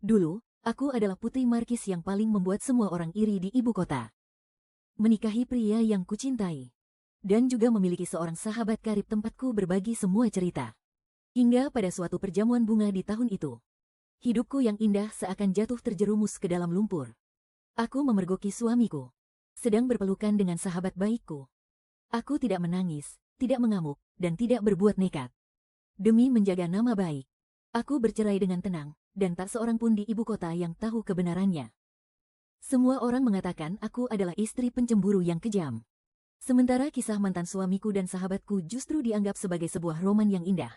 Dulu, aku adalah putri markis yang paling membuat semua orang iri di ibu kota. Menikahi pria yang kucintai. Dan juga memiliki seorang sahabat karib tempatku berbagi semua cerita. Hingga pada suatu perjamuan bunga di tahun itu. Hidupku yang indah seakan jatuh terjerumus ke dalam lumpur. Aku memergoki suamiku. Sedang berpelukan dengan sahabat baikku. Aku tidak menangis, tidak mengamuk, dan tidak berbuat nekat. Demi menjaga nama baik, aku bercerai dengan tenang, dan tak seorang pun di ibu kota yang tahu kebenarannya. Semua orang mengatakan aku adalah istri pencemburu yang kejam. Sementara kisah mantan suamiku dan sahabatku justru dianggap sebagai sebuah roman yang indah.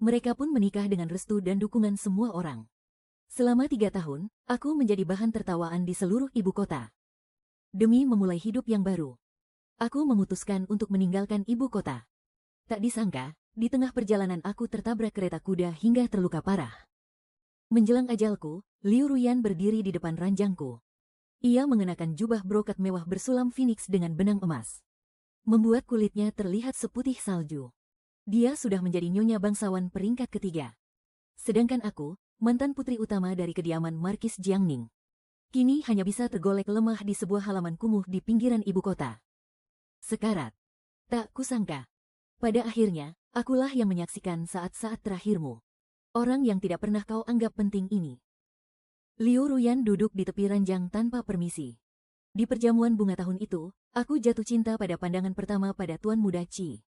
Mereka pun menikah dengan restu dan dukungan semua orang. Selama 3 tahun, aku menjadi bahan tertawaan di seluruh ibu kota. Demi memulai hidup yang baru, aku memutuskan untuk meninggalkan ibu kota. Tak disangka, di tengah perjalanan aku tertabrak kereta kuda hingga terluka parah. Menjelang ajalku, Liu Ruyan berdiri di depan ranjangku. Ia mengenakan jubah brokat mewah bersulam phoenix dengan benang emas. Membuat kulitnya terlihat seputih salju. Dia sudah menjadi nyonya bangsawan peringkat ketiga. Sedangkan aku, mantan putri utama dari kediaman Markis Jiangning. Kini hanya bisa tergolek lemah di sebuah halaman kumuh di pinggiran ibu kota. Sekarat. Tak kusangka. Pada akhirnya, akulah yang menyaksikan saat-saat terakhirmu. Orang yang tidak pernah kau anggap penting ini. Liu Ruyan duduk di tepi ranjang tanpa permisi. Di perjamuan bunga tahun itu, aku jatuh cinta pada pandangan pertama pada Tuan Muda Qi.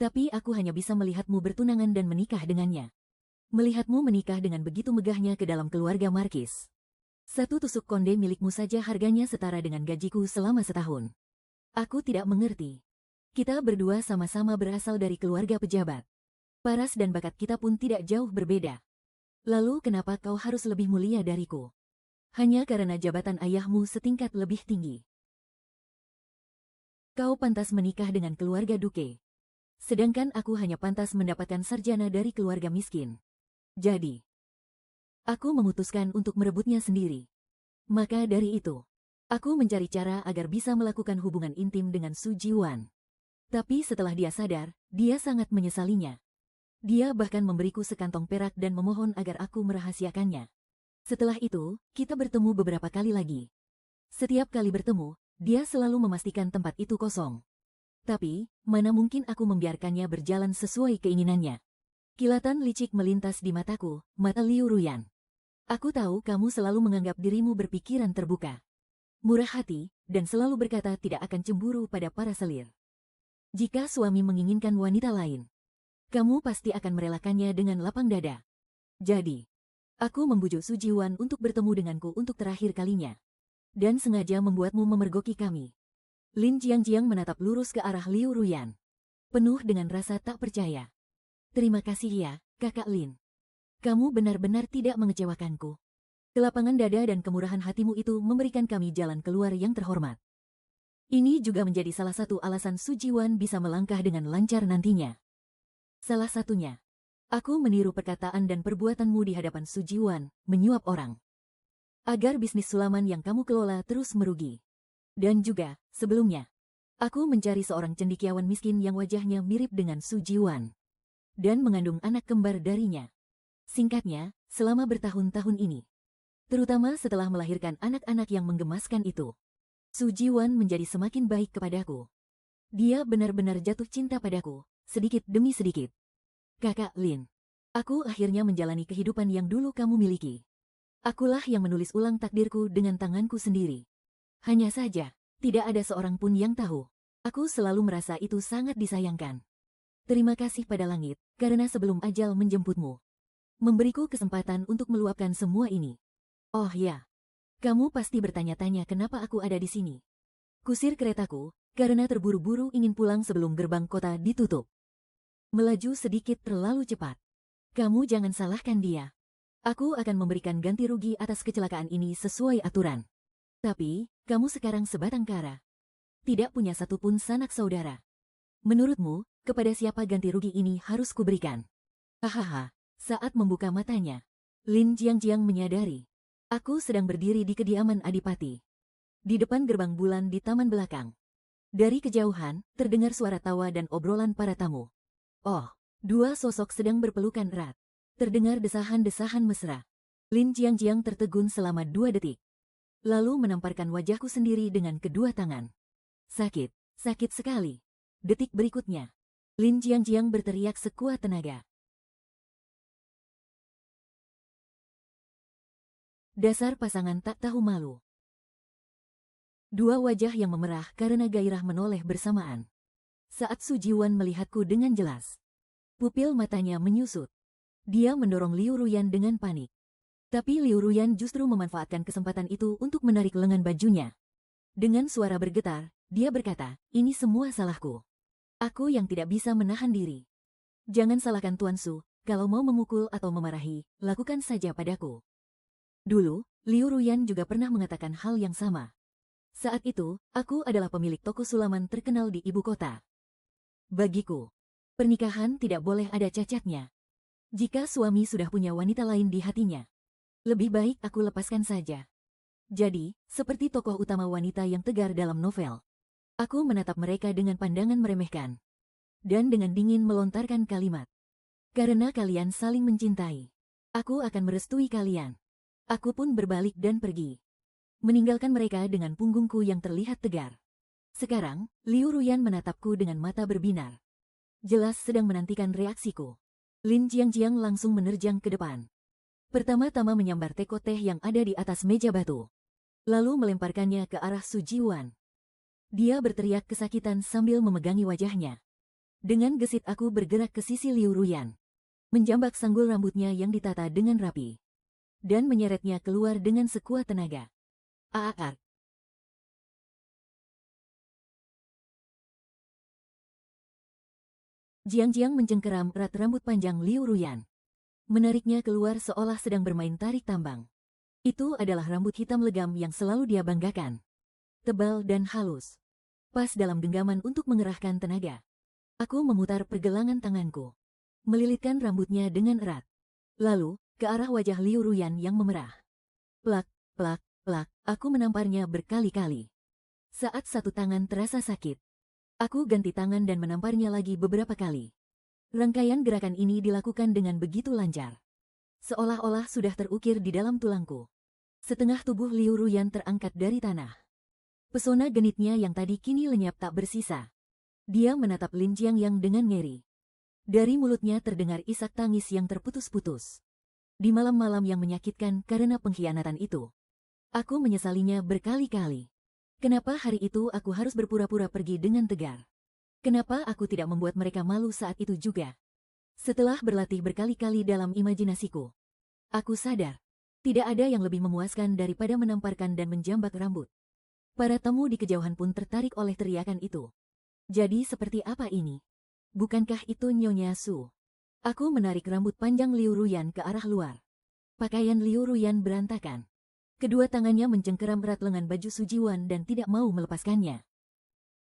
Tapi aku hanya bisa melihatmu bertunangan dan menikah dengannya. Melihatmu menikah dengan begitu megahnya ke dalam keluarga Markis. Satu tusuk konde milikmu saja harganya setara dengan gajiku selama setahun. Aku tidak mengerti. Kita berdua sama-sama berasal dari keluarga pejabat. Paras dan bakat kita pun tidak jauh berbeda. Lalu kenapa kau harus lebih mulia dariku? Hanya karena jabatan ayahmu setingkat lebih tinggi. Kau pantas menikah dengan keluarga duke. Sedangkan aku hanya pantas mendapatkan sarjana dari keluarga miskin. Jadi, aku memutuskan untuk merebutnya sendiri. Maka dari itu, aku mencari cara agar bisa melakukan hubungan intim dengan Su Jiwan. Tapi setelah dia sadar, dia sangat menyesalinya. Dia bahkan memberiku sekantong perak dan memohon agar aku merahasiakannya. Setelah itu, kita bertemu beberapa kali lagi. Setiap kali bertemu, dia selalu memastikan tempat itu kosong. Tapi, mana mungkin aku membiarkannya berjalan sesuai keinginannya. Kilatan licik melintas di mataku, mata Liu Ruyan. Aku tahu kamu selalu menganggap dirimu berpikiran terbuka. Murah hati, dan selalu berkata tidak akan cemburu pada para selir. Jika suami menginginkan wanita lain, kamu pasti akan merelakannya dengan lapang dada. Jadi, aku membujuk Su Jiwan untuk bertemu denganku untuk terakhir kalinya. Dan sengaja membuatmu memergoki kami. Lin Jiangjiang menatap lurus ke arah Liu Ruyan. Penuh dengan rasa tak percaya. Terima kasih ya, kakak Lin. Kamu benar-benar tidak mengecewakanku. Kelapangan dada dan kemurahan hatimu itu memberikan kami jalan keluar yang terhormat. Ini juga menjadi salah satu alasan Su Jiwan bisa melangkah dengan lancar nantinya. Salah satunya, aku meniru perkataan dan perbuatanmu di hadapan Su Jiwan, menyuap orang. Agar bisnis sulaman yang kamu kelola terus merugi. Dan juga, sebelumnya, aku mencari seorang cendekiawan miskin yang wajahnya mirip dengan Su Jiwan. Dan mengandung anak kembar darinya. Singkatnya, selama bertahun-tahun ini. Terutama setelah melahirkan anak-anak yang menggemaskan itu. Su Jiwan menjadi semakin baik kepadaku. Dia benar-benar jatuh cinta padaku, sedikit demi sedikit. Kakak Lin, aku akhirnya menjalani kehidupan yang dulu kamu miliki. Akulah yang menulis ulang takdirku dengan tanganku sendiri. Hanya saja, tidak ada seorang pun yang tahu. Aku selalu merasa itu sangat disayangkan. Terima kasih pada langit, karena sebelum ajal menjemputmu. Memberiku kesempatan untuk meluapkan semua ini. Oh ya, kamu pasti bertanya-tanya kenapa aku ada di sini. Kusir keretaku, karena terburu-buru ingin pulang sebelum gerbang kota ditutup. Melaju sedikit terlalu cepat. Kamu jangan salahkan dia. Aku akan memberikan ganti rugi atas kecelakaan ini sesuai aturan. Tapi, kamu sekarang sebatang kara. Tidak punya satupun sanak saudara. Menurutmu, kepada siapa ganti rugi ini harus kuberikan? Hahaha, saat membuka matanya, Lin Jiangjiang menyadari. Aku sedang berdiri di kediaman Adipati. Di depan gerbang bulan di taman belakang. Dari kejauhan, terdengar suara tawa dan obrolan para tamu. Oh, dua sosok sedang berpelukan erat. Terdengar desahan-desahan mesra. Lin Jiangjiang tertegun selama 2 detik. Lalu menamparkan wajahku sendiri dengan kedua tangan. Sakit, sakit sekali. Detik berikutnya, Lin Jiangjiang berteriak sekuat tenaga. Dasar pasangan tak tahu malu. Dua wajah yang memerah karena gairah menoleh bersamaan. Saat Su Jiwan melihatku dengan jelas, pupil matanya menyusut. Dia mendorong Liu Ruyan dengan panik. Tapi Liu Ruyan justru memanfaatkan kesempatan itu untuk menarik lengan bajunya. Dengan suara bergetar, dia berkata, "Ini semua salahku. Aku yang tidak bisa menahan diri. Jangan salahkan Tuan Su, kalau mau memukul atau memarahi, lakukan saja padaku." Dulu, Liu Ruyan juga pernah mengatakan hal yang sama. Saat itu, aku adalah pemilik toko sulaman terkenal di ibu kota. Bagiku, pernikahan tidak boleh ada cacatnya. Jika suami sudah punya wanita lain di hatinya, lebih baik aku lepaskan saja. Jadi, seperti tokoh utama wanita yang tegar dalam novel, aku menatap mereka dengan pandangan meremehkan. Dan dengan dingin melontarkan kalimat. Karena kalian saling mencintai, aku akan merestui kalian. Aku pun berbalik dan pergi, meninggalkan mereka dengan punggungku yang terlihat tegar. Sekarang, Liu Ruyan menatapku dengan mata berbinar. Jelas sedang menantikan reaksiku. Lin Jiangjiang langsung menerjang ke depan. Pertama-tama menyambar teko teh yang ada di atas meja batu. Lalu melemparkannya ke arah Su Jiwan. Dia berteriak kesakitan sambil memegangi wajahnya. Dengan gesit aku bergerak ke sisi Liu Ruyan, menjambak sanggul rambutnya yang ditata dengan rapi, dan menyeretnya keluar dengan sekuat tenaga. Aak. Jiangjiang mencengkeram erat rambut panjang Liu Ruyan, menariknya keluar seolah sedang bermain tarik tambang. Itu adalah rambut hitam legam yang selalu dia banggakan. Tebal dan halus. Pas dalam genggaman untuk mengerahkan tenaga. Aku memutar pergelangan tanganku, melilitkan rambutnya dengan erat. Lalu, ke arah wajah Liu Ruyan yang memerah. Plak, plak, plak, aku menamparnya berkali-kali. Saat satu tangan terasa sakit, aku ganti tangan dan menamparnya lagi beberapa kali. Rangkaian gerakan ini dilakukan dengan begitu lancar, seolah-olah sudah terukir di dalam tulangku. Setengah tubuh Liu Ruyan terangkat dari tanah. Pesona genitnya yang tadi kini lenyap tak bersisa. Dia menatap Lin Jiangjiang dengan ngeri. Dari mulutnya terdengar isak tangis yang terputus-putus. Di malam-malam yang menyakitkan karena pengkhianatan itu, aku menyesalinya berkali-kali. Kenapa hari itu aku harus berpura-pura pergi dengan tegar? Kenapa aku tidak membuat mereka malu saat itu juga? Setelah berlatih berkali-kali dalam imajinasiku, aku sadar, tidak ada yang lebih memuaskan daripada menamparkan dan menjambak rambut. Para tamu di kejauhan pun tertarik oleh teriakan itu. Jadi seperti apa ini? Bukankah itu Nyonya Su? Aku menarik rambut panjang Liu Ruyan ke arah luar. Pakaian Liu Ruyan berantakan. Kedua tangannya mencengkeram erat lengan baju Su Jiwan dan tidak mau melepaskannya.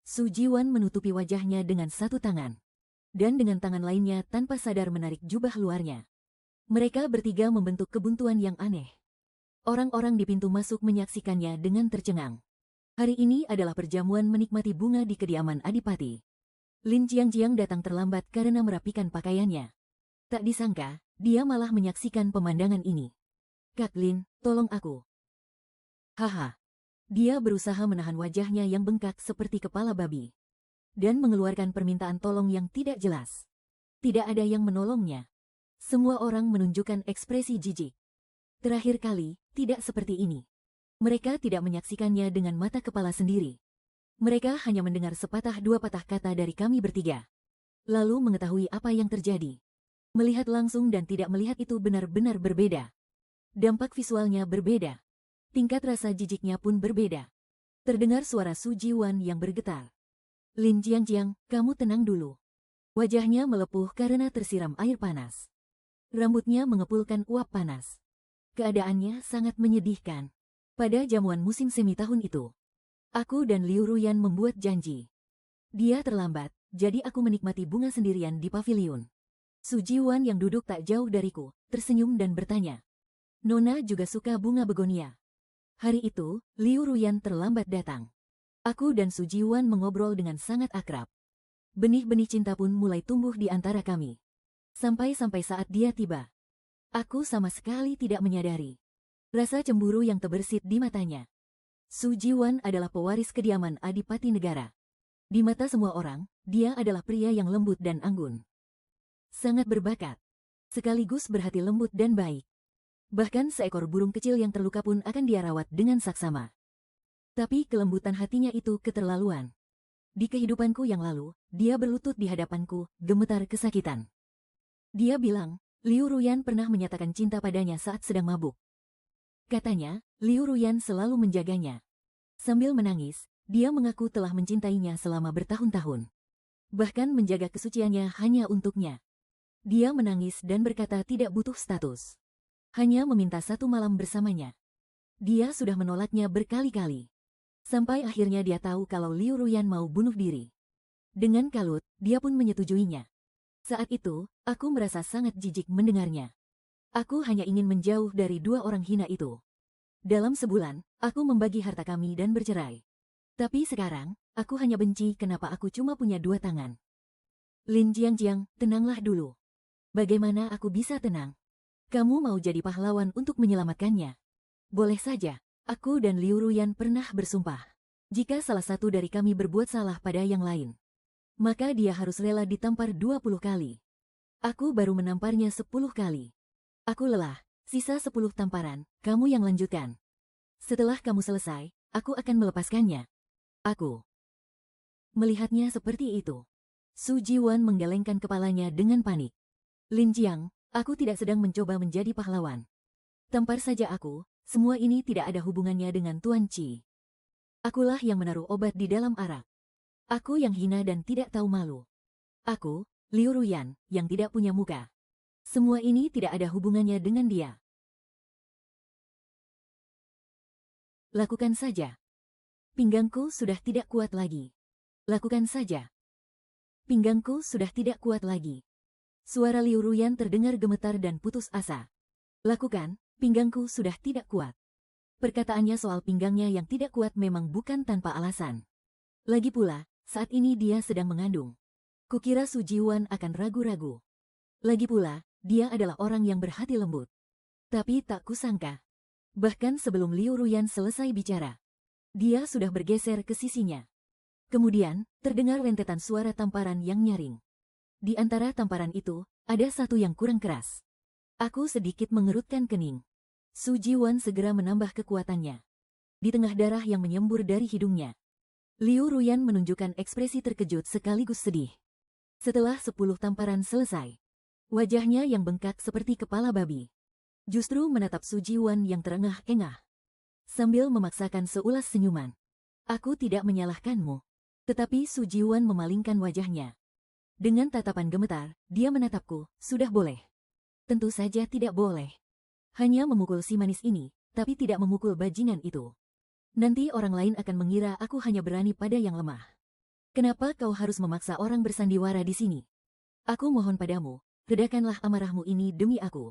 Su Jiwan menutupi wajahnya dengan satu tangan, dan dengan tangan lainnya tanpa sadar menarik jubah luarnya. Mereka bertiga membentuk kebuntuan yang aneh. Orang-orang di pintu masuk menyaksikannya dengan tercengang. Hari ini adalah perjamuan menikmati bunga di kediaman Adipati. Lin Jiangjiang datang terlambat karena merapikan pakaiannya. Tak disangka, dia malah menyaksikan pemandangan ini. "Kak Lin, tolong aku." Haha. Dia berusaha menahan wajahnya yang bengkak seperti kepala babi, dan mengeluarkan permintaan tolong yang tidak jelas. Tidak ada yang menolongnya. Semua orang menunjukkan ekspresi jijik. Terakhir kali, tidak seperti ini. Mereka tidak menyaksikannya dengan mata kepala sendiri. Mereka hanya mendengar sepatah dua patah kata dari kami bertiga. Lalu mengetahui apa yang terjadi. Melihat langsung dan tidak melihat itu benar-benar berbeda. Dampak visualnya berbeda. Tingkat rasa jijiknya pun berbeda. Terdengar suara Su Jiwan yang bergetar. "Lin Jiangjiang, kamu tenang dulu." Wajahnya melepuh karena tersiram air panas. Rambutnya mengepulkan uap panas. Keadaannya sangat menyedihkan. Pada jamuan musim semi tahun itu, aku dan Liu Ruyan membuat janji. Dia terlambat, jadi aku menikmati bunga sendirian di paviliun. Su Jiwan yang duduk tak jauh dariku, tersenyum dan bertanya, "Nona juga suka bunga begonia?" Hari itu, Liu Ruyan terlambat datang. Aku dan Su Jiwan mengobrol dengan sangat akrab. Benih-benih cinta pun mulai tumbuh di antara kami. Sampai saat dia tiba. Aku sama sekali tidak menyadari Rasa cemburu yang terbersit di matanya. Su Jiwan adalah pewaris kediaman Adipati Negara. Di mata semua orang, dia adalah pria yang lembut dan anggun. Sangat berbakat. Sekaligus berhati lembut dan baik. Bahkan seekor burung kecil yang terluka pun akan dia rawat dengan saksama. Tapi kelembutan hatinya itu keterlaluan. Di kehidupanku yang lalu, dia berlutut di hadapanku, gemetar kesakitan. Dia bilang, Liu Ruyan pernah menyatakan cinta padanya saat sedang mabuk. Katanya, Liu Ruyan selalu menjaganya. Sambil menangis, dia mengaku telah mencintainya selama bertahun-tahun. Bahkan menjaga kesuciannya hanya untuknya. Dia menangis dan berkata tidak butuh status. Hanya meminta satu malam bersamanya. Dia sudah menolaknya berkali-kali. Sampai akhirnya dia tahu kalau Liu Ruyan mau bunuh diri. Dengan kalut, dia pun menyetujuinya. Saat itu, aku merasa sangat jijik mendengarnya. Aku hanya ingin menjauh dari dua orang hina itu. Dalam sebulan, aku membagi harta kami dan bercerai. Tapi sekarang, aku hanya benci kenapa aku cuma punya dua tangan. Lin Jiangjiang, tenanglah dulu. Bagaimana aku bisa tenang? Kamu mau jadi pahlawan untuk menyelamatkannya? Boleh saja, aku dan Liu Ruyan pernah bersumpah. Jika salah satu dari kami berbuat salah pada yang lain, maka dia harus rela ditampar 20 kali. Aku baru menamparnya 10 kali. Aku lelah, sisa 10 tamparan, kamu yang lanjutkan. Setelah kamu selesai, aku akan melepaskannya. Aku. Melihatnya seperti itu, Su Jiwan menggelengkan kepalanya dengan panik. Lin Jiang, aku tidak sedang mencoba menjadi pahlawan. Tampar saja aku, semua ini tidak ada hubungannya dengan Tuan Qi. Akulah yang menaruh obat di dalam arak. Aku yang hina dan tidak tahu malu. Aku, Liu Ruyan, yang tidak punya muka. Semua ini tidak ada hubungannya dengan dia. Lakukan saja. Pinggangku sudah tidak kuat lagi. Lakukan saja. Pinggangku sudah tidak kuat lagi. Suara Liu Ruyan terdengar gemetar dan putus asa. Lakukan, pinggangku sudah tidak kuat. Perkataannya soal pinggangnya yang tidak kuat memang bukan tanpa alasan. Lagi pula, saat ini dia sedang mengandung. Kukira Su Jiwan akan ragu-ragu. Lagi pula, dia adalah orang yang berhati lembut. Tapi tak kusangka. Bahkan sebelum Liu Ruyan selesai bicara, dia sudah bergeser ke sisinya. Kemudian, terdengar rentetan suara tamparan yang nyaring. Di antara tamparan itu, ada satu yang kurang keras. Aku sedikit mengerutkan kening. Su Jiwan segera menambah kekuatannya. Di tengah darah yang menyembur dari hidungnya, Liu Ruyan menunjukkan ekspresi terkejut sekaligus sedih. Setelah 10 tamparan selesai, wajahnya yang bengkak seperti kepala babi justru menatap Su Jiwan yang terengah-engah. Sambil memaksakan seulas senyuman. Aku tidak menyalahkanmu. Tetapi Su Jiwan memalingkan wajahnya. Dengan tatapan gemetar, dia menatapku, sudah boleh. Tentu saja tidak boleh. Hanya memukul si manis ini, tapi tidak memukul bajingan itu. Nanti orang lain akan mengira aku hanya berani pada yang lemah. Kenapa kau harus memaksa orang bersandiwara di sini? Aku mohon padamu, redakanlah amarahmu ini demi aku.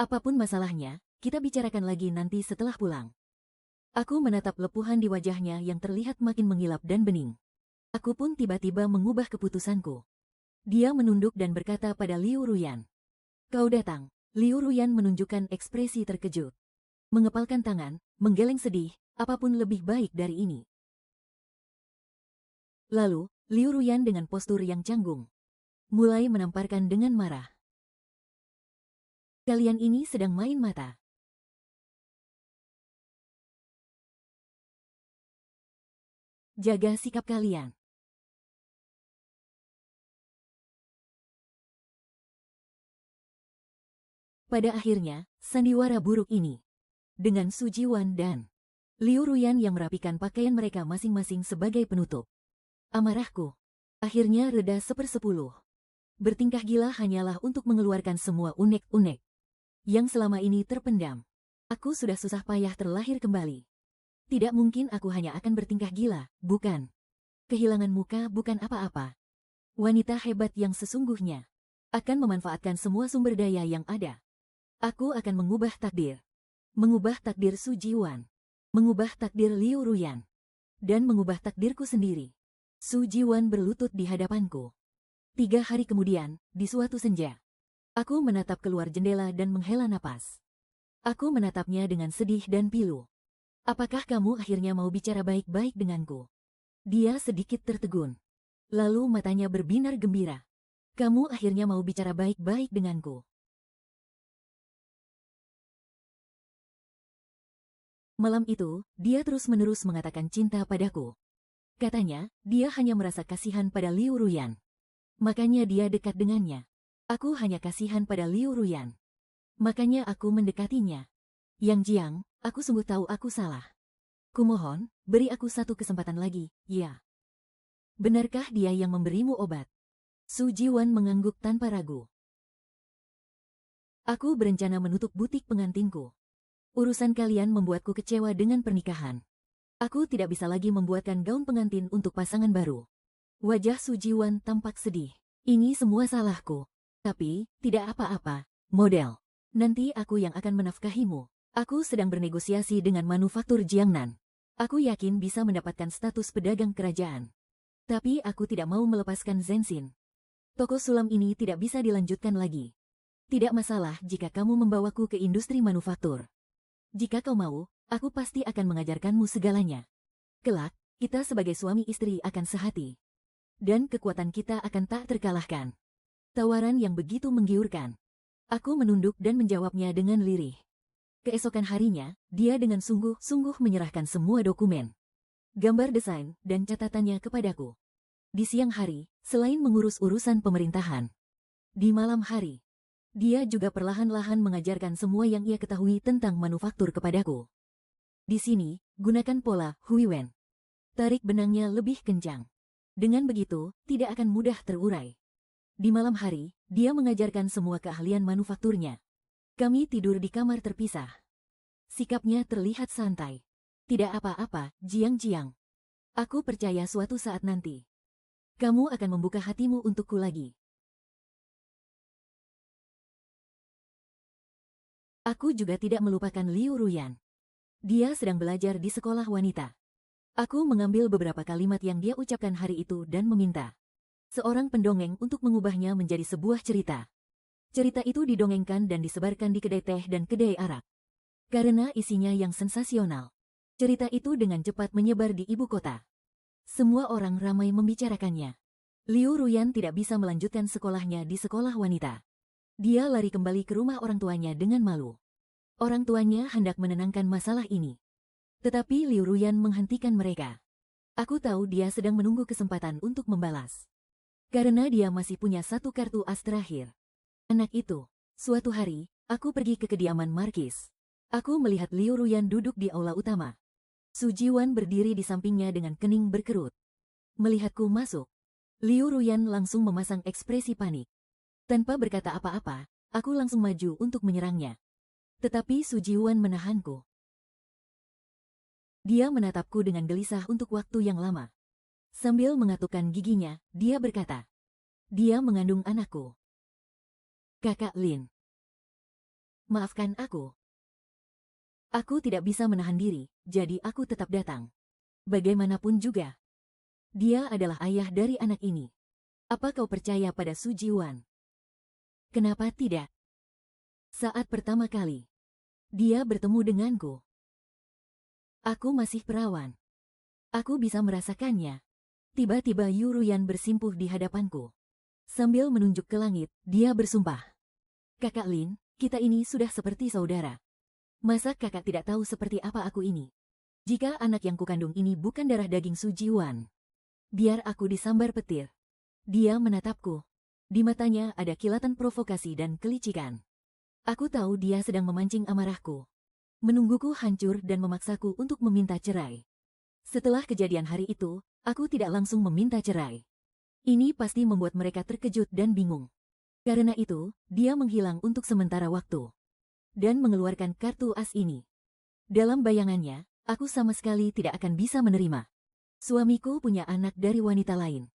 Apapun masalahnya, kita bicarakan lagi nanti setelah pulang. Aku menatap lepuhan di wajahnya yang terlihat makin mengilap dan bening. Aku pun tiba-tiba mengubah keputusanku. Dia menunduk dan berkata pada Liu Ruyan. Kau datang. Liu Ruyan menunjukkan ekspresi terkejut. Mengepalkan tangan, menggeleng sedih, apapun lebih baik dari ini. Lalu, Liu Ruyan dengan postur yang canggung, mulai menamparkan dengan marah. Kalian ini sedang main mata. Jaga sikap kalian. Pada akhirnya, sandiwara buruk ini, dengan Su Jiwan dan Liu Ruyan yang merapikan pakaian mereka masing-masing sebagai penutup, amarahku akhirnya reda 1/10. Bertingkah gila hanyalah untuk mengeluarkan semua unek-unek yang selama ini terpendam. Aku sudah susah payah terlahir kembali. Tidak mungkin aku hanya akan bertingkah gila, bukan? Kehilangan muka bukan apa-apa. Wanita hebat yang sesungguhnya akan memanfaatkan semua sumber daya yang ada. Aku akan mengubah takdir. Mengubah takdir Su Jiwan. Mengubah takdir Liu Ruyan. Dan mengubah takdirku sendiri. Su Jiwan berlutut di hadapanku. 3 hari kemudian, di suatu senja, aku menatap keluar jendela dan menghela napas. Aku menatapnya dengan sedih dan pilu. Apakah kamu akhirnya mau bicara baik-baik denganku? Dia sedikit tertegun. Lalu matanya berbinar gembira. Kamu akhirnya mau bicara baik-baik denganku. Malam itu, dia terus-menerus mengatakan cinta padaku. Katanya, dia hanya merasa kasihan pada Liu Ruyan. Makanya dia dekat dengannya. Aku hanya kasihan pada Liu Ruyan. Makanya aku mendekatinya. Yang Jiang, aku sungguh tahu aku salah. Kumohon, beri aku satu kesempatan lagi, ya. Benarkah dia yang memberimu obat? Su Jiwan mengangguk tanpa ragu. Aku berencana menutup butik pengantinku. Urusan kalian membuatku kecewa dengan pernikahan. Aku tidak bisa lagi membuatkan gaun pengantin untuk pasangan baru. Wajah Su Jiwan tampak sedih. Ini semua salahku. Tapi, tidak apa-apa, model. Nanti aku yang akan menafkahimu. Aku sedang bernegosiasi dengan manufaktur Jiangnan. Aku yakin bisa mendapatkan status pedagang kerajaan. Tapi aku tidak mau melepaskan Zenshin. Toko sulam ini tidak bisa dilanjutkan lagi. Tidak masalah jika kamu membawaku ke industri manufaktur. Jika kau mau, aku pasti akan mengajarkanmu segalanya. Kelak, kita sebagai suami istri akan sehati. Dan kekuatan kita akan tak terkalahkan. Tawaran yang begitu menggiurkan. Aku menunduk dan menjawabnya dengan lirih. Keesokan harinya, dia dengan sungguh-sungguh menyerahkan semua dokumen, gambar desain, dan catatannya kepadaku. Di siang hari, selain mengurus urusan pemerintahan, di malam hari, dia juga perlahan-lahan mengajarkan semua yang ia ketahui tentang manufaktur kepadaku. Di sini, gunakan pola Huiwen. Tarik benangnya lebih kencang. Dengan begitu, tidak akan mudah terurai. Di malam hari, dia mengajarkan semua keahlian manufakturnya. Kami tidur di kamar terpisah. Sikapnya terlihat santai. Tidak apa-apa, Jiang. Aku percaya suatu saat nanti, kamu akan membuka hatimu untukku lagi. Aku juga tidak melupakan Liu Ruyan. Dia sedang belajar di sekolah wanita. Aku mengambil beberapa kalimat yang dia ucapkan hari itu dan meminta seorang pendongeng untuk mengubahnya menjadi sebuah cerita. Cerita itu didongengkan dan disebarkan di kedai teh dan kedai arak. Karena isinya yang sensasional, cerita itu dengan cepat menyebar di ibu kota. Semua orang ramai membicarakannya. Liu Ruyan tidak bisa melanjutkan sekolahnya di sekolah wanita. Dia lari kembali ke rumah orang tuanya dengan malu. Orang tuanya hendak menenangkan masalah ini. Tetapi Liu Ruyan menghentikan mereka. Aku tahu dia sedang menunggu kesempatan untuk membalas. Karena dia masih punya satu kartu as terakhir. Anak itu, suatu hari, aku pergi ke kediaman Markis. Aku melihat Liu Ruyan duduk di aula utama. Su Jiwan berdiri di sampingnya dengan kening berkerut. Melihatku masuk, Liu Ruyan langsung memasang ekspresi panik. Tanpa berkata apa-apa, aku langsung maju untuk menyerangnya. Tetapi Su Jiwan menahanku. Dia menatapku dengan gelisah untuk waktu yang lama. Sambil mengatukkan giginya, dia berkata, "Dia mengandung anakku." Kakak Lin. Maafkan aku. Aku tidak bisa menahan diri, jadi aku tetap datang. Bagaimanapun juga, dia adalah ayah dari anak ini. Apa kau percaya pada Su Jiwan? Kenapa tidak? Saat pertama kali dia bertemu denganku, aku masih perawan. Aku bisa merasakannya. Tiba-tiba Yu Ruyan bersimpuh di hadapanku. Sambil menunjuk ke langit, dia bersumpah. Kakak Lin, kita ini sudah seperti saudara. Masa kakak tidak tahu seperti apa aku ini? Jika anak yang kukandung ini bukan darah daging Su Jiwan, biar aku disambar petir. Dia menatapku. Di matanya ada kilatan provokasi dan kelicikan. Aku tahu dia sedang memancing amarahku. Menungguku hancur dan memaksaku untuk meminta cerai. Setelah kejadian hari itu, aku tidak langsung meminta cerai. Ini pasti membuat mereka terkejut dan bingung. Karena itu, dia menghilang untuk sementara waktu. Dan mengeluarkan kartu as ini. Dalam bayangannya, aku sama sekali tidak akan bisa menerima. Suamiku punya anak dari wanita lain.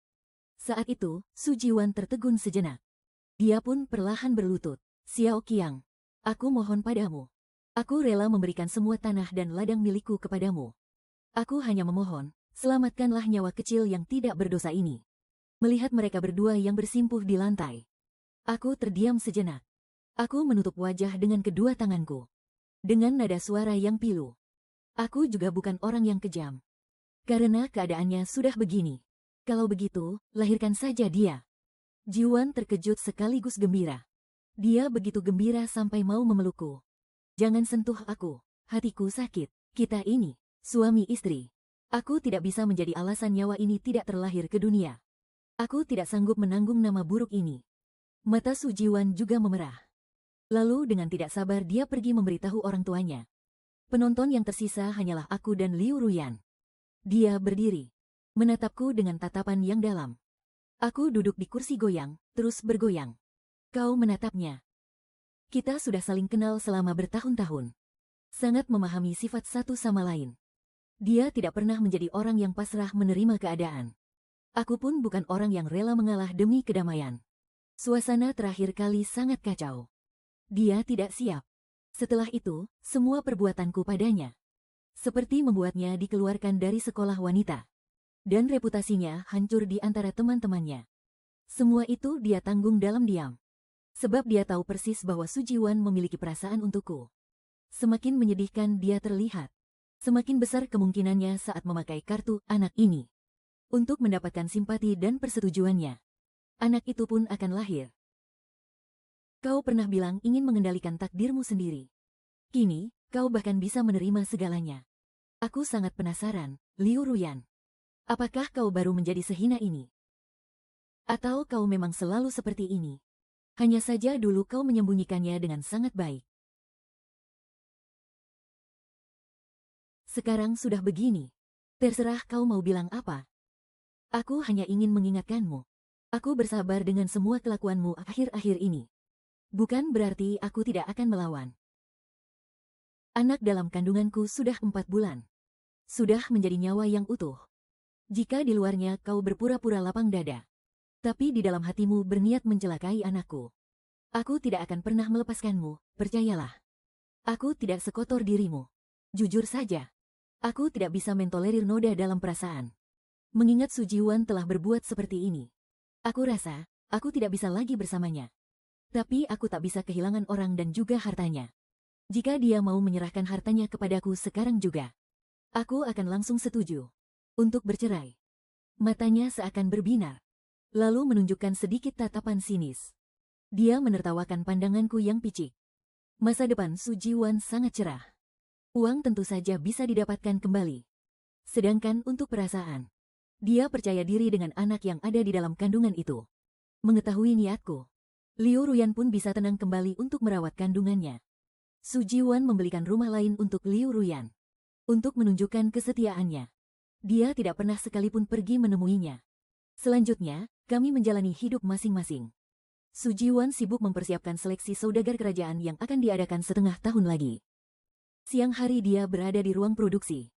Saat itu, Su Jiwan tertegun sejenak. Dia pun perlahan berlutut. Xiao Qiang, aku mohon padamu. Aku rela memberikan semua tanah dan ladang milikku kepadamu. Aku hanya memohon, selamatkanlah nyawa kecil yang tidak berdosa ini. Melihat mereka berdua yang bersimpuh di lantai, aku terdiam sejenak. Aku menutup wajah dengan kedua tanganku. dengan nada suara yang pilu. Aku juga bukan orang yang kejam. Karena keadaannya sudah begini. Kalau begitu, lahirkan saja dia. Jiwan terkejut sekaligus gembira. Dia begitu gembira sampai mau memelukku. Jangan sentuh aku, hatiku sakit. Kita ini, suami istri. Aku tidak bisa menjadi alasan nyawa ini tidak terlahir ke dunia. Aku tidak sanggup menanggung nama buruk ini. Mata Su Jiwan juga memerah. Lalu dengan tidak sabar dia pergi memberitahu orang tuanya. Penonton yang tersisa hanyalah aku dan Liu Ruyan. Dia berdiri, menatapku dengan tatapan yang dalam. Aku duduk di kursi goyang, terus bergoyang. Kau menatapnya. Kita sudah saling kenal selama bertahun-tahun. Sangat memahami sifat satu sama lain. Dia tidak pernah menjadi orang yang pasrah menerima keadaan. Aku pun bukan orang yang rela mengalah demi kedamaian. Suasana terakhir kali sangat kacau. Dia tidak siap. Setelah itu, semua perbuatanku padanya seperti membuatnya dikeluarkan dari sekolah wanita. Dan reputasinya hancur di antara teman-temannya. Semua itu dia tanggung dalam diam. Sebab dia tahu persis bahwa Su Jiwan memiliki perasaan untukku. Semakin menyedihkan dia terlihat, semakin besar kemungkinannya saat memakai kartu anak ini untuk mendapatkan simpati dan persetujuannya. Anak itu pun akan lahir. Kau pernah bilang ingin mengendalikan takdirmu sendiri. Kini, kau bahkan bisa menerima segalanya. Aku sangat penasaran, Liu Ruyan. Apakah kau baru menjadi sehina ini? Atau kau memang selalu seperti ini? Hanya saja dulu kau menyembunyikannya dengan sangat baik. Sekarang sudah begini. Terserah kau mau bilang apa. Aku hanya ingin mengingatkanmu. Aku bersabar dengan semua kelakuanmu akhir-akhir ini. Bukan berarti aku tidak akan melawan. Anak dalam kandunganku sudah 4 bulan. Sudah menjadi nyawa yang utuh. Jika di luarnya kau berpura-pura lapang dada, tapi di dalam hatimu berniat mencelakai anakku, aku tidak akan pernah melepaskanmu, percayalah. Aku tidak sekotor dirimu. Jujur saja, aku tidak bisa mentolerir noda dalam perasaan. Mengingat Su Jiwan telah berbuat seperti ini, aku rasa, aku tidak bisa lagi bersamanya. Tapi aku tak bisa kehilangan orang dan juga hartanya. Jika dia mau menyerahkan hartanya kepadaku sekarang juga, aku akan langsung setuju untuk bercerai. Matanya seakan berbinar, lalu menunjukkan sedikit tatapan sinis. Dia menertawakan pandanganku yang picik. Masa depan Su Jiwan sangat cerah. Uang tentu saja bisa didapatkan kembali. Sedangkan untuk perasaan, dia percaya diri dengan anak yang ada di dalam kandungan itu. Mengetahui niatku, Liu Ruyan pun bisa tenang kembali untuk merawat kandungannya. Su Jiwan membelikan rumah lain untuk Liu Ruyan. Untuk menunjukkan kesetiaannya. Dia tidak pernah sekalipun pergi menemuinya. Selanjutnya, kami menjalani hidup masing-masing. Su Jiwan sibuk mempersiapkan seleksi saudagar kerajaan yang akan diadakan setengah tahun lagi. Siang hari dia berada di ruang produksi.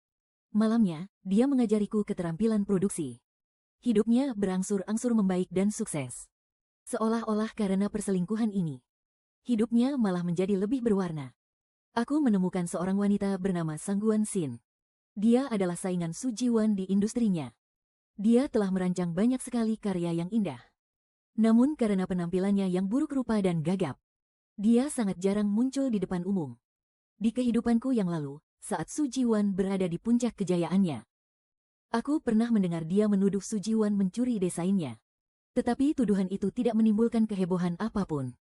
Malamnya, dia mengajariku keterampilan produksi. Hidupnya berangsur-angsur membaik dan sukses. Seolah-olah karena perselingkuhan ini, hidupnya malah menjadi lebih berwarna. Aku menemukan seorang wanita bernama Sangguan Sin. Dia adalah saingan Su Jiwan di industrinya. Dia telah merancang banyak sekali karya yang indah. Namun karena penampilannya yang buruk rupa dan gagap, dia sangat jarang muncul di depan umum. Di kehidupanku yang lalu, saat Su Jiwan berada di puncak kejayaannya, aku pernah mendengar dia menuduh Su Jiwan mencuri desainnya. Tetapi tuduhan itu tidak menimbulkan kehebohan apapun.